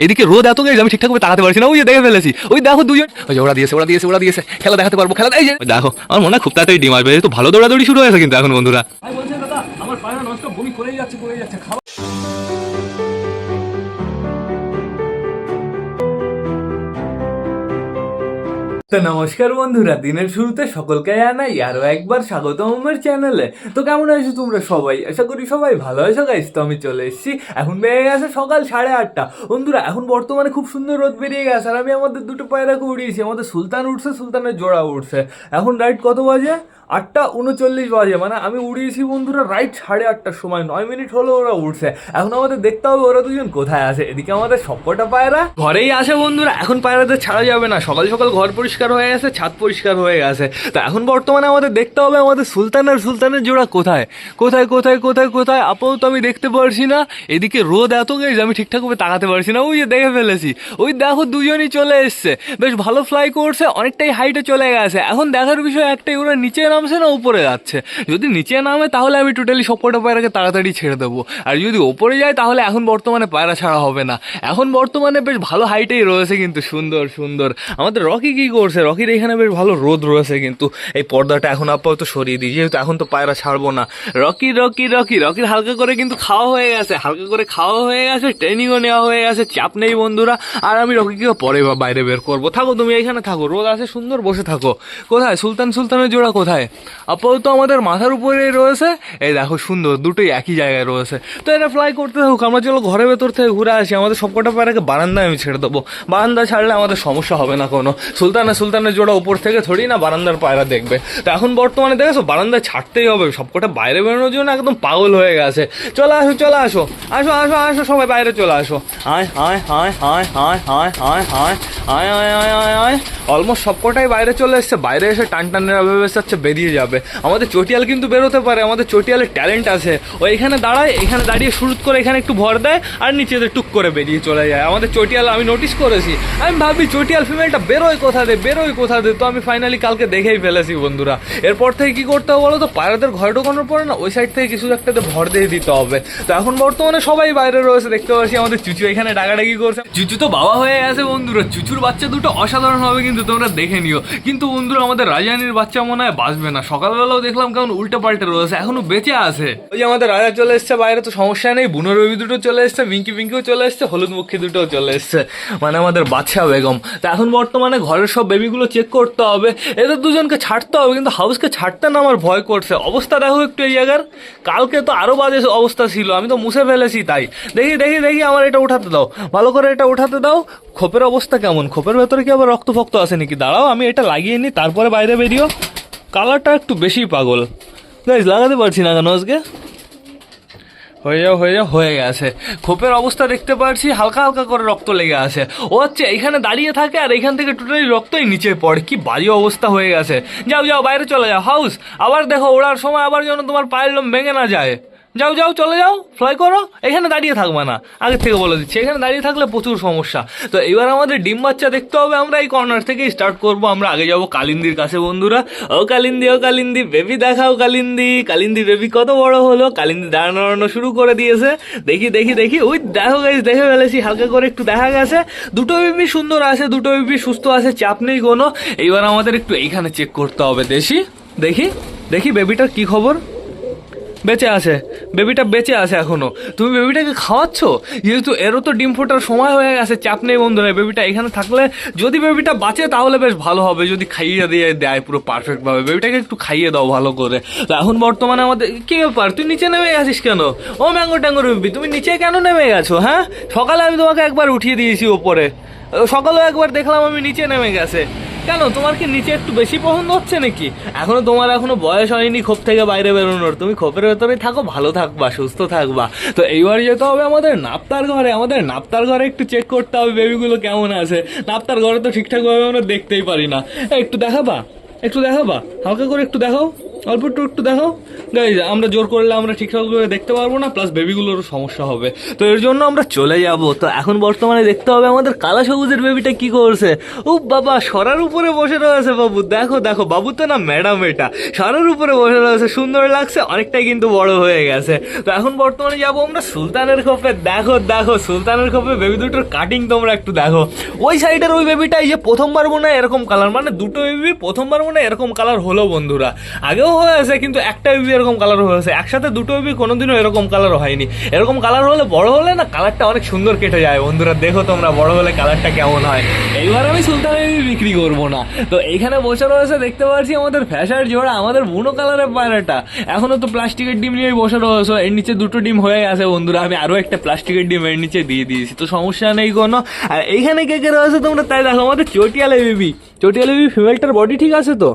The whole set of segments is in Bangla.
এদিকে রোদ এত গাইজ আমি ঠিকঠাক তাকাতে পারছি না। ওই যে দেখে ফেলেছি, ওই দেখো দুজন, ওই যে ওরা দিয়েছে খেলা দেখাতে পারবো, খেলা এই যে দেখো আমার মনে হয় খুব তাড়াতাড়ি ডিম আসবে। তো ভালো দৌড়াদৌড়ি শুরু হয়েছে কিন্তু এখন বন্ধুরা। আমি বলছি দাদা আমার পায়রা নষ্ট বমি করেই যাচ্ছে খাওয়া। তো নমস্কার বন্ধুরা, দিনের শুরুতে সকলকে জানাই আরো একবার স্বাগতম আমার চ্যানেলে। তো কেমন আছো তোমরা সবাই? আশা করি সবাই ভালো আছো গাইস। তো আমি চলে এসেছি, এখন বেরিয়ে গেছে সকাল 8:30 বন্ধুরা। এখন বর্তমানে খুব সুন্দর রোদ বেরিয়ে গেছে আর আমি আমাদের দুটো পায়রাকে উড়িয়েছি। আমাদের সুলতান উঠছে, সুলতানের জোড়া উঠছে। এখন রাইট কত বাজে? 8:39 বাজে, মানে আমি উড়িয়েছি বন্ধুরা রাইট 8:30টার সময়। 9 মিনিট হলো ওরা উঠছে। এখন আমাদের দেখতে হবে ওরা দুজন কোথায় আছে। এদিকে আমাদের সবকটা পায়রা ঘরেই আসে বন্ধুরা। এখন পায়রাদের ছাড়া যাবে না, সকাল সকাল ঘর পরিষ্কার হয়ে গেছে, ছাদ পরিষ্কার হয়ে গেছে। তো এখন বর্তমানে আমাদের দেখতে হবে আমাদের সুলতান আর সুলতানের জোড়া কোথায় কোথায় কোথায় কোথায় কোথায় আপাতত আমি দেখতে পারছি না। এদিকে রোদ এত গাইজ আমি ঠিকঠাক ভাবে তাকাতে পারছি না। ওই যে দেখে ফেলেছি, ওই দেখো দুজনই চলে এসছে, বেশ ভালো ফ্লাই করছে, অনেকটাই হাইটে চলে গেছে। এখন দেখার বিষয় একটাই, ওরা নিচে নামছে না উপরে যাচ্ছে। যদি নিচে নামে তাহলে আমি টোটালি সবকটা পায়রাকে তাড়াতাড়ি ছেড়ে দেবো, আর যদি ওপরে যায় তাহলে এখন বর্তমানে পায়রা ছাড়া হবে না। এখন বর্তমানে বেশ ভালো হাইটেই রয়েছে কিন্তু সুন্দর সুন্দর। আমাদের রকি কি করছে? রকির এখানে বেশ ভালো রোদ রয়েছে, কিন্তু এই পর্দাটা এখন আপাতত সরিয়ে দিই, যেহেতু এখন তো পায়রা ছাড়বো না। রকির হালকা করে কিন্তু খাওয়া হয়ে গেছে, ট্রেনিংও নেওয়া হয়ে গেছে, চাপ নেই বন্ধুরা। আর আমি রকিকে পরে বাইরে বের করবো। থাকো তুমি এখানে থাকো, রোদ আছে সুন্দর, বসে থাকো। কোথায় সুলতানের জোড়া কোথায়? আপাতত আমাদের মাথার উপরেই রয়েছে। এই দেখো সুন্দর, দুটোই একই জায়গায় রয়েছে। তো এটা ফ্লাই করতে থাকুক, আমরা চলো ঘরের ভেতর থেকে ঘুরে আসি। আমাদের সবকটা পায়রাকে বারান্দায় আমি ছেড়ে দেবো, বারান্দা ছাড়লে আমাদের সমস্যা হবে না কোনো। সুলতানের জোড়া উপর থেকে থোড়ি না বারান্দার পায়রা দেখবে। তো এখন বর্তমানে দেখেছো বারান্দায় ছাড়তেই হবে, সবকটা বাইরে বেরোনোর জন্য একদম পাগল হয়ে গেছে। চলে আসো সবাই বাইরে চলে আসো। অলমোস্ট সবকটাই বাইরে চলে এসছে। বাইরে এসে টানটানেরা ভেবে যাচ্ছে বেরিয়ে যাবে। আমাদের চটিয়াল কিন্তু বেরোতে পারে, আমাদের চটিয়ালের ট্যালেন্ট আছে। ও এখানে দাঁড়ায়, এখানে দাঁড়িয়ে শুরু করে এখানে একটু ভর দেয় আর নিচেতে টুক করে বেরিয়ে চলে যায়। আমাদের চটিয়াল আমি নোটিস করেছি, আমি ভাবি চটিয়াল ফিমেলটা বেরোয় কোথা দিয়ে। তো আমি ফাইনালি কালকে দেখেই ফেলেছি বন্ধুরা। এরপর থেকে কি করতে হবে বলো তো, পায়রাদের ঘরে ঢোকানোর পরে না ওই সাইড থেকে কিছু একটাতে ভর দিয়ে দিতে হবে। তো এখন বর্তমানে সবাই বাইরে রয়েছে, দেখতে পাচ্ছি আমাদের চুচু এখানে ডাকাডাকি করছে। চুচু তো বাবা হয়ে গেছে বন্ধুরা। চুচুর বাচ্চা দুটো অসাধারণ হবে কিন্তু তোমরা দেখে নিও। কিন্তু বন্ধুরা আমাদের রাজানির বাচ্চা মনে হয় বাঁচবে না। সকালবেলাও দেখলাম কেমন উল্টে পাল্টে রয়েছে, এখনো বেঁচে আছে। ওই যে আমাদের রাজা চলে এসছে বাইরে, তো সমস্যা নেই। বুনো রবি দুটো চলে এসছে, পিঙ্কিও চলে এসছে, হলুদ মুখী দুটোও চলে এসছে, মানে আমাদের বাচ্চা বেগম। তো এখন বর্তমানে ঘরের সব বেবিগুলো চেক করতে হবে, এদের দুজনকে ছাড়তে হবে। কিন্তু হাউসকে ছাড়তে না আমার ভয় করছে। অবস্থা দেখো একটু এই জায়গার, কালকে তো আরো বাজে অবস্থা ছিল, আমি তো মুছে ফেলেছি। তাই দেখি আমার এটা উঠাতে দাও, ভালো করে এটা উঠাতে দাও। খোপের অবস্থা কেমন? খোপের ভেতরে কি আবার রক্ত ফক্ত আছে নাকি? দাঁড়াও আমি এটা লাগিয়ে নিই, তারপরে বাইরে বেরিও। কালারটা একটু বেশি পাগল গাইজ, লাগাতে পারছি না কেন আজকে। হয়ে গেছে। খোপের অবস্থা দেখতে পাচ্ছি, হালকা করে রক্ত লেগে আছে। ও হচ্ছে এখানে দাঁড়িয়ে থাকে আর এখান থেকে টোটালি রক্তই নিচে পড়ে। কি বাজে অবস্থা হয়ে গেছে। যাও বাইরে চলে যাও হাউস। আবার দেখো ওড়ার সময় আবার যেন তোমার পায়ের লোম ভেঙে না যায়। যাও চলে যাও, ফ্লাই করো। এখানে দাঁড়িয়ে থাকবে না, আগের থেকে বলে দিচ্ছি, এখানে দাঁড়িয়ে থাকলে প্রচুর সমস্যা। তো এবার আমাদের ডিম বাচ্চা দেখতে হবে। আমরা এই কর্নার থেকেই স্টার্ট করবো। আমরা আগে যাবো কালিন্দির কাছে বন্ধুরা। ও কালিন্দি বেবি দেখাও। কালিন্দি বেবি কত বড় হলো। কালিন্দি দাঁড়ানো শুরু করে দিয়েছে। দেখি ওই দেখো গাইস, দেখে ফেলেছি, হালকা করে একটু দেখা গেছে। দুটো বেবি সুন্দর আছে, দুটো বেবি সুস্থ আছে, চাপ নেই কোনো। এইবার আমাদের একটু এইখানে চেক করতে হবে। দেখি বেবিটার কি খবর। বেবিটা বেঁচে আছে এখনো। তুমি বেবিটাকে খাওয়াচ্ছ? যেহেতু এরও তো ডিম ফোটার সময় হয়ে গেছে, চাপ নেই বন্ধুরা। বেবিটা এখানে থাকলে যদি বেবিটা বাঁচে তাহলে বেশ ভালো হবে, যদি খাইয়ে দেয় পুরো পারফেক্ট ভাবে। বেবিটাকে একটু খাইয়ে দাও ভালো করে। তো এখন বর্তমানে আমাদের কি ব্যাপার, তুই নিচে নেমে গেছিস কেন? ও ম্যাঙ্গো ট্যাঙ্গো বেবি, তুমি নিচে কেন নেমে গেছো? হ্যাঁ, সকালে আমি তোমাকে একবার উঠিয়ে দিয়েছি ওপরে, সকালেও একবার দেখলাম আমি নিচে নেমে গেছে। কেন, তোমার কি নিচে একটু বেশি পছন্দ হচ্ছে নাকি? তোমার এখনো বয়স হয়নি খোপ থেকে বাইরে বেরোনোর। তুমি খোপের ভেতরেই থাকো, ভালো থাকবা, সুস্থ থাকবা। তো এইবার যেতে হবে আমাদের নাপ্তার ঘরে একটু চেক করতে হবে বেবিগুলো কেমন আছে। নাপ্তার ঘরে তো ঠিকঠাক ভাবে আমরা দেখতেই পারি না। একটু দেখাবা, হালকা করে একটু দেখাও। অল্প একটু একটু দেখো গাইজ, আমরা জোর করলে আমরা ঠিকঠাক করে দেখতে পারবো না, প্লাস বেবিগুলোরও সমস্যা হবে, তো এর জন্য আমরা চলে যাব। তো এখন বর্তমানে দেখতে হবে আমাদের কালা সবুজের বেবিটা কি করছে। ও বাবা, সরার উপরে বসে রয়েছে বাবু, দেখো দেখো, বাবু তো না ম্যাডাম, এটা সরার উপরে বসে রয়েছে, সুন্দর লাগছে, অনেকটাই কিন্তু বড় হয়ে গেছে। তো এখন বর্তমানে যাবো আমরা সুলতানের খোপে। দেখো দেখো সুলতানের খোপে বেবি দুটোর কাটিং তোমরা একটু দেখো। ওই সাইডের ওই বেবিটাই যে প্রথমবার মনে হয় এরকম কালার, মানে দুটো বেবি প্রথমবার মনে হয় এরকম কালার হলো বন্ধুরা, আগেও হয়েছে কিন্তু একটা বেবি এরকম কালার হয়েছে, একসাথে দুটো বেবি কোনোদিনও এরকম কালার হয়নি। এরকম কালার হলে বড় হলে না কালারটা অনেক সুন্দর কেটে যায় বন্ধুরা, দেখো তোমরা বড় হলে কালারটা কেমন হয়। এইবার আমি সুলতানের বেবি বিক্রি করবো না। তো এইখানে বসে রয়েছে দেখতে পাচ্ছি আমাদের ফ্যাশার জোড়া, আমাদের বুনো কালারের পায়রাটা এখনো তো প্লাস্টিকের ডিম নিয়ে বসে রয়েছে, এর নিচে দুটো ডিম হয়ে গেছে বন্ধুরা, আমি আরো একটা প্লাস্টিকের ডিম এর নিচে দিয়ে দিয়েছি, তো সমস্যা নেই কোনো। আর এইখানে কে কে রয়েছে তোমরা তাই দেখো, আমাদের চটিয়ালে বেবি, চটিয়ালে বেবি ফিমেলটার বডি ঠিক আছে তো,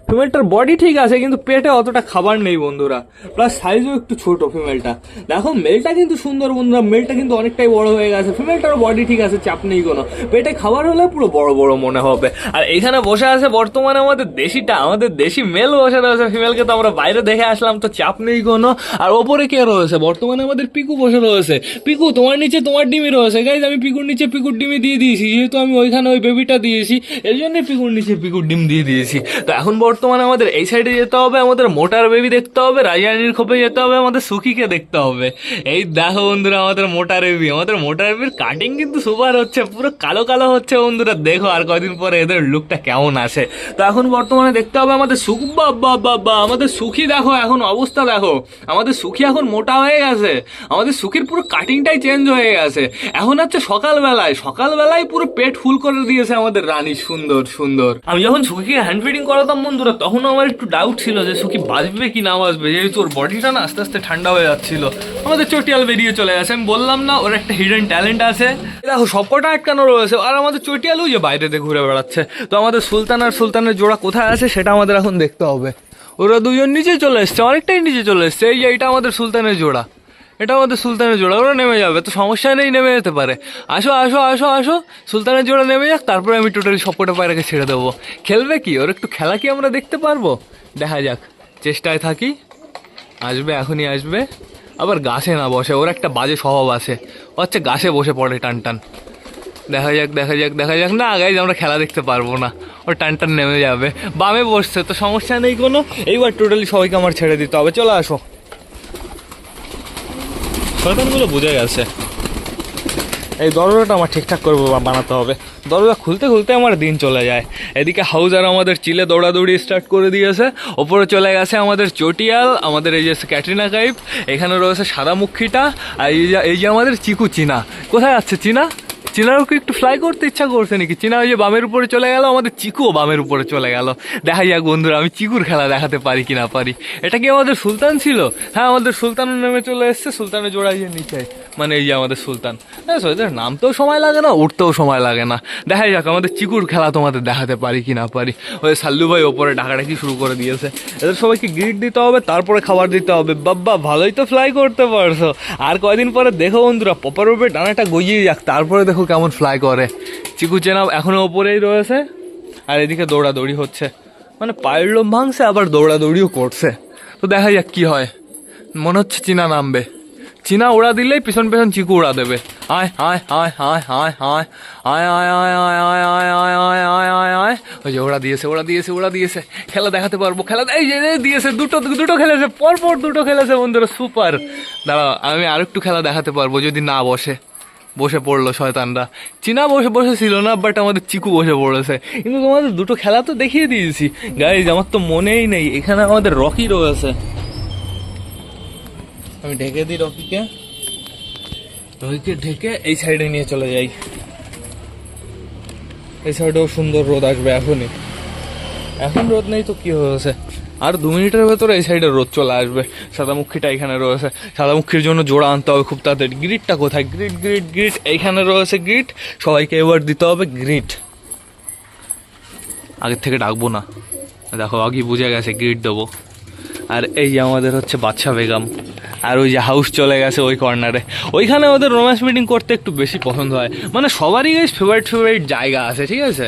ফিমেলটার বডি ঠিক আছে কিন্তু পেটে অতটা খাবার নেই বন্ধুরা, প্লাস সাইজও একটু ছোট ফিমেলটা। দেখো মেলটা কিন্তু সুন্দর বন্ধুরা, মেলটা কিন্তু অনেকটাই বড় হয়ে গেছে, ফিমেলটারও বডি ঠিক আছে, চাপ নেই কোনো, পেটে খাবার হলে পুরো বড় বড় মনে হবে। আর এখানে বসে আছে বর্তমানে আমাদের দেশিটা, আমাদের দেশি মেল বসে রয়েছে, ফিমেলকে তো আমরা বাইরে দেখে আসলাম, তো চাপ নেই কোনো। আর ওপরে কে রয়েছে বর্তমানে আমাদের পিকু বসে রয়েছে। পিকু তোমার নিচে তোমার ডিমই রয়েছে গাইজ, আমি পিকুর নিচে পিকুর ডিমই দিয়ে দিয়েছি, যেহেতু আমি ওইখানে ওই বেবিটা দিয়েছি এই জন্যই পিকুর নিচে পিকুর ডিম দিয়ে দিয়েছি। তো এখন বর্তমানে আমাদের এই সাইডে যেতে হবে, আমাদের মোটার বেবি দেখতে হবে, রাজারানীর খোপে যেতে হবে, আমাদের সুখিকে দেখতে হবে। এই দেখো বন্ধুরা আমাদের মোটার বেবি, আমাদের মোটার বেবির কাটিং কিন্তু সুপার হচ্ছে, পুরো কালো কালো হচ্ছে বন্ধুরা, দেখো আর কদিন পরে এদের লুকটা কেমন আসে। তো এখন বর্তমানে দেখতে হবে আমাদের সুখ, বাবা আমাদের সুখী দেখো এখন অবস্থা দেখো, আমাদের সুখী এখন মোটা হয়ে গেছে, আমাদের সুখীর পুরো কাটিংটাই চেঞ্জ হয়ে গেছে। এখন হচ্ছে সকালবেলায় পুরো পেট ফুল করে দিয়েছে আমাদের রানী, সুন্দর সুন্দর। আমি যখন সুখীকে হ্যান্ড ফিডিং করাতাম বন্ধুরা, তখন আমার একটু ডাউট ছিল যে সুখী বাঁচবে কি না বাঁচবে, যেহেতু ওর বডিটা না আস্তে আস্তে ঠান্ডা হয়ে যাচ্ছিল। আমাদের চটিয়াল বেরিয়ে চলে গেছে, আমি বললাম না ওর একটা হিডেন ট্যালেন্ট আছে, দেখো সবকটা আটকানো রয়েছে, আর আমাদের চটিয়ালও যে বাইরেতে ঘুরে বেড়াচ্ছে। তো আমাদের সুলতান আর সুলতানের জোড়া কোথায় আছে সেটা আমাদের এখন দেখতে হবে। ওরা দুজন নিচে চলে এসছে, অনেকটাই নিচে চলে এসছে, এই যে এটা আমাদের সুলতানের জোড়া, এটা আমাদের সুলতানের জোড়া, ওরা নেমে যাবে, তো সমস্যা নেই, নেমে যেতে পারে। আসো আসো আসো আসো, সুলতানের জোড়া নেমে যাক, তারপরে আমি টোটালি সবকটা পায়রাকে ছেড়ে দেবো। খেলবে কি, ওর একটু খেলা কি আমরা দেখতে পারবো, দেখা যাক, চেষ্টায় থাকি। আসবে, এখনই আসবে, আবার গাছে না বসে, ওর একটা বাজে স্বভাব আছে, ও হচ্ছে গাছে বসে পড়ে টান টান। দেখা যাক দেখা যাক দেখা যাক, না গাইজ আমরা খেলা দেখতে পারবো না, ওর টান টান নেমে যাবে, বামে বসছে, তো সমস্যা নেই কোনো। এইবার টোটালি সবাইকে আমার ছেড়ে দিতে হবে, চলে আসো। শয়তানগুলো বুঝে গেছে, এই দরজাটা আমার ঠিকঠাক করে বানাতে হবে, দরজা খুলতে খুলতে আমার দিন চলে যায়। এদিকে হাউজার আমাদের চিলে দৌড়াদৌড়ি স্টার্ট করে দিয়েছে, ওপরে চলে গেছে আমাদের চটিয়াল, আমাদের এই যে ক্যাটরিনা কাইফ, এখানে রয়েছে সাদামুখীটা, আর এই যে আমাদের চিকু চিনা। কোথায় আছে চিনা? চিনারও কি একটু ফ্লাই করতে ইচ্ছা করছে নাকি? চিনা ওই যে বামের উপরে চলে গেল, আমাদের চিকুও বামের উপরে চলে গেল। দেখা যাক বন্ধুরা আমি চিকুর খেলা দেখাতে পারি কি না পারি। এটা কি আমাদের সুলতান ছিল? হ্যাঁ আমাদের সুলতানের নামে চলে এসছে, সুলতানের জোড়াই যে নিচে, মানে এই যে আমাদের সুলতান। হ্যাঁ এদের নামতেও সময় লাগে না, উঠতেও সময় লাগে না। দেখা যাক আমাদের চিকুর খেলা তোমাদের দেখাতে পারি কি না পারি। ওই সাল্লু ভাই ওপরে ডাকাডাকি শুরু করে দিয়েছে, এদের সবাইকে গ্রিট দিতে হবে, তারপরে খাবার দিতে হবে। বাব্বা ভালোই তো ফ্লাই করতে পারছো, আর কয়দিন পরে দেখো বন্ধুরা পপার উপরে ডানাটা গজিয়ে যাক, তারপরে দেখো কেমন ফ্লাই করে। চিকু চেনা এখনো ওপরেই রয়েছে, আর এদিকে দৌড়াদৌড়ি হচ্ছে, মানে পায়ের লোম ভাঙছে আবার দৌড়াদৌড়িও করছে। তো দেখা যাক কি হয়, মনে হচ্ছে চীনা নামবে, চীনা উড়া দিলেই পিছন পিছন চিকু উড়া দেবে। আয় আয় আয় আয় আয় আয় আয় আয় আয় আয় আয় আয় আয় আয় আয় আয় আয়, ওই যে ওরা দিয়েছে ওরা দিয়েছে ওরা দিয়েছে, খেলা দেখাতে পারবো, খেলা এই যে দিয়েছে, দুটো খেলেছে, পরপর দুটো খেলেছে বন্ধুরা, সুপার। দাঁড়াও আমি আরেকটু খেলা দেখাতে পারবো যদি না বসে পড়লো শয়তানরা। চীনা বসেছিল না, বাট আমাদের চিকু বসে পড়েছে। কিন্তু তোমাদের দুটো খেলা তো দেখিয়ে দিয়েছি গাইজ, আমার তো মনেই নেই। এখানে আমাদের রকি রয়েছে, আমি ঢেকে দিই রকিকে ঢেকে এই সাইডে নিয়ে চলে যাই। এই সাইডেও সুন্দর রোদ আসবে এখনই, এখন রোদ নেই তো কি হয়েছে, আর 2 মিনিটের ভেতরে এই সাইডে রোদ চলে আসবে। সাদামুখীটা এখানে রয়েছে, সাদামুখীর জন্য জোড়া আনতে হবে খুব তাড়াতাড়ি। গ্রিটটা কোথায়? গ্রিট গ্রিট গ্রিট এইখানে রয়েছে গ্রিট, সবাইকে এবার দিতে হবে গ্রিট। আগের থেকে ডাকবো না, দেখো আগে বুঝে গেছে গ্রিট দেবো। আর এই যে আমাদের হচ্ছে বাদশা বেগম, আর ওই যে হাউস চলে গেছে ওই কর্নারে, ওইখানে ওদের রোম্যান্স মিটিং করতে একটু বেশি পছন্দ হয়, মানে সবারই ফেভারিট জায়গা আছে, ঠিক আছে।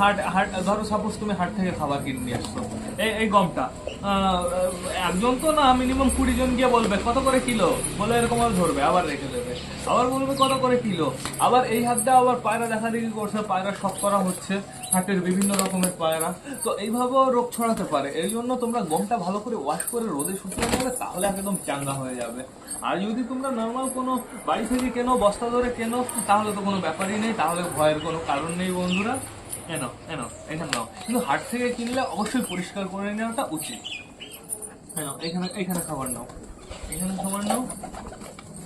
হাট হাট ধরো সাপোজ তুমি হাট থেকে খাবার কিনে নিয়ে আসছো, এই গমটা একজন তো না, মিনিমাম 20 জন গিয়ে বলবে কত করে কিলো, বলে এরকম আর ধরবে, আবার রেখে দেবে, আবার বলবে কত করে কিলো, আবার এই হাত দিয়ে আবার পায়রা দেখা দেখি করছে, পায়রা শখ করা হচ্ছে, হাটের বিভিন্ন রকমের পায়রা, তো এইভাবেও রোগ ছড়াতে পারে। এই জন্য তোমরা গমটা ভালো করে ওয়াশ করে রোদে শুকিয়ে নেবে, তাহলে একদম চাঙ্গা হয়ে যাবে। আর যদি তোমরা নর্মাল কোনো বাড়ি থেকে কেনো, বস্তা ধরে কেনো, তাহলে তো কোনো ব্যাপারই নেই, তাহলে ভয়ের কোনো কারণ নেই বন্ধুরা। এনো এনো এখানে নাও, কিন্তু হাট থেকে কিনলে অবশ্যই পরিষ্কার করে নেওয়াটা উচিত। এনো এখানে এখানে খাবার নাও, এখানে খাবার নাও,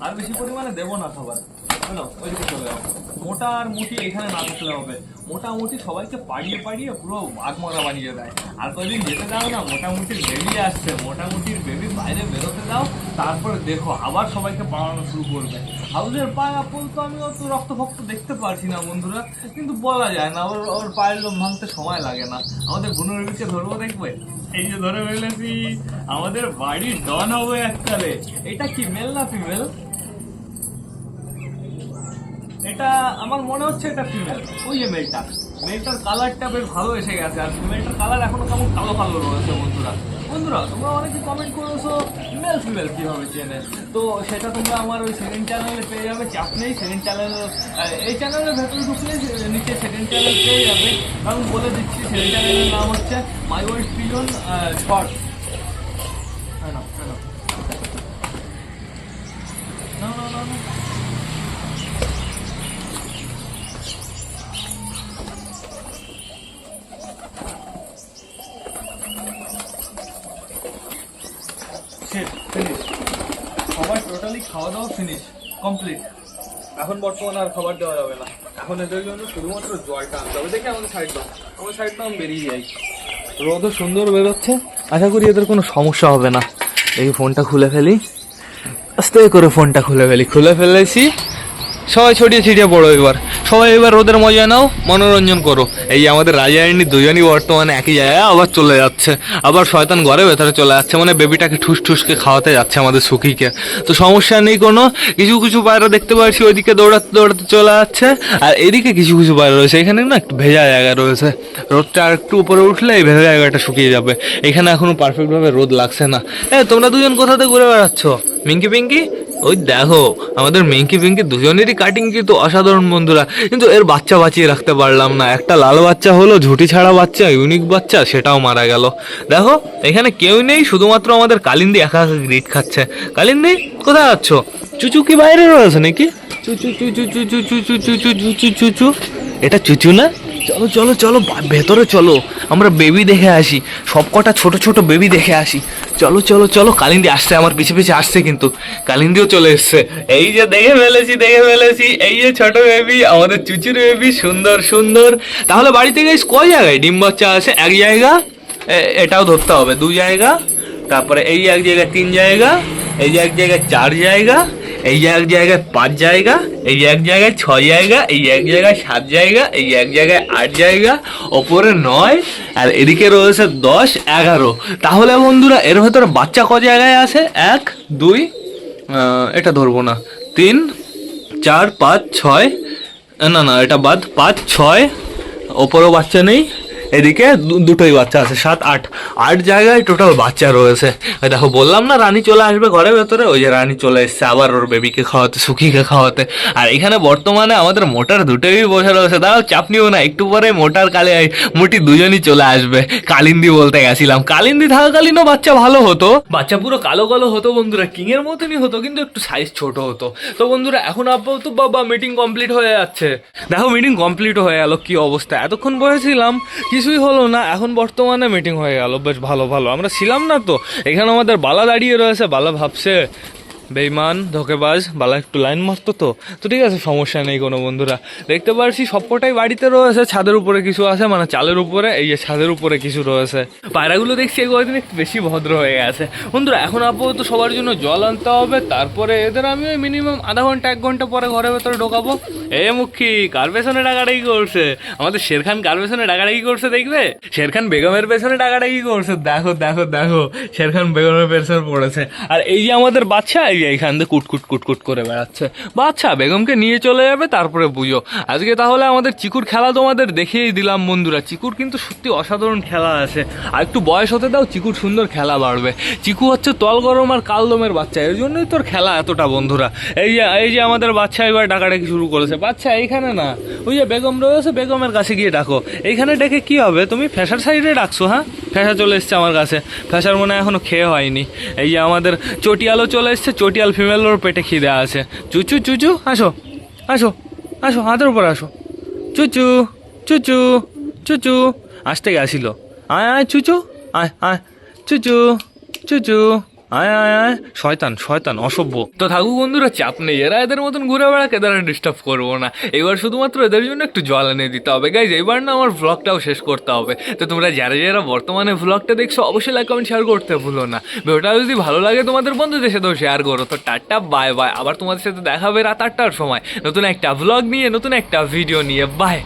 আর বেশি পরিমাণে দেবো না খাবার। এনো ওইদিকে চলে যাও। মোটা আর মুটি এখানে না থাকলে হবে, মোটামুটি সবাইকে পাড়িয়ে পাড়িয়ে পুরো বাঘমরা বানিয়ে দেয়। আর কদিন যেতে দাও না, মোটামুটির বেবি আসছে, মোটামুটির বেবি বাইরে বেরোতে দাও, তারপরে দেখো আবার সবাইকে পাড়ানো শুরু করবে। হাউজের পায়ে আপল তো আমি অত রক্ত ফক্ত দেখতে পারছি না বন্ধুরা, কিন্তু বলা যায় না, ওর ওর পায়ের লোম ভাঙতে সময় লাগে না। আমাদের বুনুর বেবিকে ধরবো, দেখবে এই যে ধরে ফেলেছি, আমাদের বাড়ির ডন হবে এককালে। এটা কি মেল না ফিমেল? এটা আমার মনে হচ্ছে এটা ফিমেল। ওই যে মেলটা, মেলটার কালারটা বেশ ভালো এসে গেছে, আর ফিমেলটার কালার এখনো কেমন কালো কালো রয়েছে বন্ধুরা। বন্ধুরা তোমরা অনেকে কমেন্ট করেছো মেল ফিমেল কিভাবে চেনে, তো সেটা তোমরা আমার ওই সেকেন্ড চ্যানেলে পেয়ে যাবে, চাপ নেই। সেকেন্ড চ্যানেল, এই চ্যানেলের ভেতরে ঢুকলে নিচে সেকেন্ড চ্যানেল পেয়ে যাবে, কারণ বলে দিচ্ছি সেকেন্ড চ্যানেলের নাম হচ্ছে মাই ওয়াইফ পিজন শর্ট। না না না না, ফিনিশ, সবাই টোটালি খাওয়া দাওয়া ফিনিশ কমপ্লিট। এখন বর্তমানে আর খাবার দেওয়া যাবে না, এখন এদের জন্য শুধুমাত্র জলটা আনতে হবে। দেখে আমাদের সাইডটা, আমার সাইডটা আমি বেরিয়ে যাই। রোদও সুন্দর বেরোচ্ছে, আশা করি এদের কোনো সমস্যা হবে না। এই ফোনটা খুলে ফেলি, আস্তে করে ফোনটা খুলে ফেলেছি। সবাই ছড়িয়ে ছিটিয়ে পড়ো, এবার সবাই এবার রোদের মজা নাও, মনোরঞ্জন করো। এই আমাদের রাজারানী দুজনই বর্তমানে একই জায়গায় আবার চলে যাচ্ছে, আবার শয়তান ঘরে ভেতরে চলে যাচ্ছে, মানে বেবিটাকে ঠুস ঠুসকে খাওয়াতে যাচ্ছে আমাদের সুখীকে। তো সমস্যা নেই কোনো, কিছু কিছু পায়রা দেখতে পাচ্ছি ওইদিকে দৌড়াতে দৌড়াতে চলে যাচ্ছে, আর এদিকে কিছু কিছু পায়রা রয়েছে, এখানে না একটু ভেজা জায়গা রয়েছে, রোদটা আর একটু উপরে উঠলে এই ভেজা জায়গাটা শুকিয়ে যাবে। এখানে এখনো পারফেক্টভাবে রোদ লাগছে না। তোমরা দুজন কোথাতে ঘুরে বেড়াচ্ছ? মিঙ্কি পিঙ্কি, ওই দেখো আমাদের মিঙ্কি পিঙ্কি দুজনেরই কাটিং কিন্তু অসাধারণ বন্ধুরা, কিন্তু এর বাচ্চা বাঁচিয়ে রাখতে পারলাম না। একটা লাল বাচ্চা হলো, ঝুটি ছাড়া বাচ্চা, ইউনিক বাচ্চা, সেটাও মারা গেল। দেখো এখানে কেউ নেই, শুধুমাত্র আমাদের কালিন্দি একা একা গ্রিট খাচ্ছে। কালিন্দি কোথায় যাচ্ছ? চুচু কি বাইরে রয়েছে নাকি? চুচু চুচু চুচু চুচু চুচু চুচু চুচু, এটা চুচু না? চলো চলো চলো ভেতরে চলো, আমরা বেবি দেখে আসি, সবকটা ছোট ছোট বেবি দেখে আসি। চলো চলো চলো, কালিন্দি আসছে, আমার পিছে পিছে আসছে, কিন্তু কালিন্দিও চলে এসছে। এই যে দেখে ফেলেছি, এই যে ছোট বেবি, আমাদের চুচুর বেবি, সুন্দর সুন্দর। তাহলে বাড়ি থেকে কয় জায়গায় ডিম বাচ্চা আছে? এক জায়গা, এটাও ধরতে হবে 2 জায়গা, তারপরে এই এক জায়গায় 3 জায়গা, এই যে এক জায়গায় 4 জায়গা, এই যে এক জায়গায় 5 জায়গা, এই যে এক জায়গায় 6 জায়গা, এই এক জায়গায় 7 জায়গা, এই এক জায়গায় 8 জায়গা, ওপরে 9, আর এদিকে রয়েছে 10 11। তাহলে বন্ধুরা এর ভেতরে বাচ্চা ক জায়গায় আছে? 1 2, এটা ধরবো না, 3 4 5 6, না না এটা বাদ, 5 6, ওপরেও বাচ্চা নেই, এদিকে দুটোই বাচ্চা আছে, 7 8 জায়গায় টোটাল বাচ্চা রয়েছে। দেখো বললাম না রানী চলে আসবে ঘরের ভেতরে, ওই যে রানী চলে এসছে আবার ওর বেবিকে খাওয়াতে, সুখীকে খাওয়াতে। আর এখানে বর্তমানে আমাদের মোটার দুটোই বসে রয়েছে, দাঁড়াও চাপ নিও না, একটু পরে মোটার মুটি দুজনই চলে আসবে। কালিন্দি বলতে গেছিলাম, কালিন্দি থাকাকালীনও বাচ্চা ভালো হতো, বাচ্চা পুরো কালো কালো হতো বন্ধুরা, কিং এর মতনই হতো, কিন্তু একটু সাইজ ছোট হতো। তো বন্ধুরা এখন আপাতত বাবা মিটিং কমপ্লিট হয়ে যাচ্ছে, দেখো মিটিং কমপ্লিট হয়ে গেল, কি অবস্থা, এতক্ষণ বসেছিলাম কিছুই হলো না, এখন বর্তমানে মিটিং হয়ে গেল, বেশ ভালো ভালো। আমরা ছিলাম না তো, এখানে আমাদের বালা দাঁড়িয়ে রয়েছে, বালা ভাবছে বেইমান ধোকেবাজ, বালা একটু লাইন মারতো, তো ঠিক আছে, সমস্যা নেই কোনো বন্ধুরা। দেখতে পারছি সবকটাই বাড়িতে রয়েছে, ছাদের উপরে কিছু আছে, মানে চালের উপরে, এই যে ছাদের উপরে কিছু রয়েছে। পায়রাগুলো দেখছি কয়েকদিন একটু বেশি ভদ্র হয়ে গেছে বন্ধুরা। এখন আপাতত সবার জন্য জল আনতে হবে, তারপরে এদের আমি ওই মিনিমাম আধা ঘন্টা 1 ঘন্টা পরে ঘরের ভেতরে ঢোকাবো। মুখী কার পেছনে ডাকাডাকি করছে? আমাদের শেরখান কার পেছনে ডাকাডাকি করছে দেখবে? শেরখান বেগমের পেছনে ডাকাডাকি করছে, দেখো দেখো দেখো, শেরখান বেগমের পেছনে পড়েছে। আর এই যে আমাদের বাচ্চা, এই যে এইখান দিয়ে কুটকুট কুটকুট করে বেড়াচ্ছে। বাচ্চা বেগমকে নিয়ে চলে যাবে তারপরে বুঝো। আজকে তাহলে আমাদের চিকুর খেলা তোমাদের দেখিয়েই দিলাম বন্ধুরা। চিকুর কিন্তু সত্যি অসাধারণ খেলা আছে, আর একটু বয়স হতে দাও, চিকুর সুন্দর খেলা বাড়বে। চিকু হচ্ছে তল গরম আর কালদমের বাচ্চা, এর জন্যই তোর খেলা এতটা বন্ধুরা। এই যে আমাদের বাচ্চা এবার ডাকাডাকি শুরু করেছে। বাচ্চা এইখানে না, ওই যে বেগম রয়েছে, বেগমের কাছে গিয়ে ডাকো। এইখানে ডেকে কি হবে, তুমি ফ্যাশার সাইডে ডাকছো? হ্যাঁ, ফ্যাশা চলে এসছে আমার কাছে। ফ্যাশার মনে হয় এখনো খেয়ে হয়নি। এই যে আমাদের চটিয়ালও চলে এসছে, চটিয়াল ফিমেলের পেটে খিদে আছে। চুচু চুচু আসো আসো আসো, হাতের উপর আসো। চুচু চুচু চুচু আসতে গেছিল। আয় আয় চুচু, আয় আয় চুচু চুচু, আয় আয় আয়। শয়তান শয়তান অসভ্য। তো থাকুক বন্ধুরা, চাপ নেই, এরা এদের মতন ঘুরে বেড়াকে এদের ডিস্টার্ব করবো না। এবার শুধুমাত্র এদের জন্য একটু জল এনে দিতে হবে গাইজ। এবার না আমার ভ্লগটাও শেষ করতে হবে। তো তোমরা যারা যারা বর্তমানে ভ্লগটা দেখছো অবশ্যই লাইক কমেন্ট শেয়ার করতে ভুলো না। ভিডিওটা যদি ভালো লাগে তোমাদের বন্ধুদের সাথেও শেয়ার করো। তো টাটা বাই বাই, আবার তোমাদের সাথে দেখা হবে রাত 8টার সময় নতুন একটা ভ্লগ নিয়ে, নতুন একটা ভিডিও নিয়ে। বাই।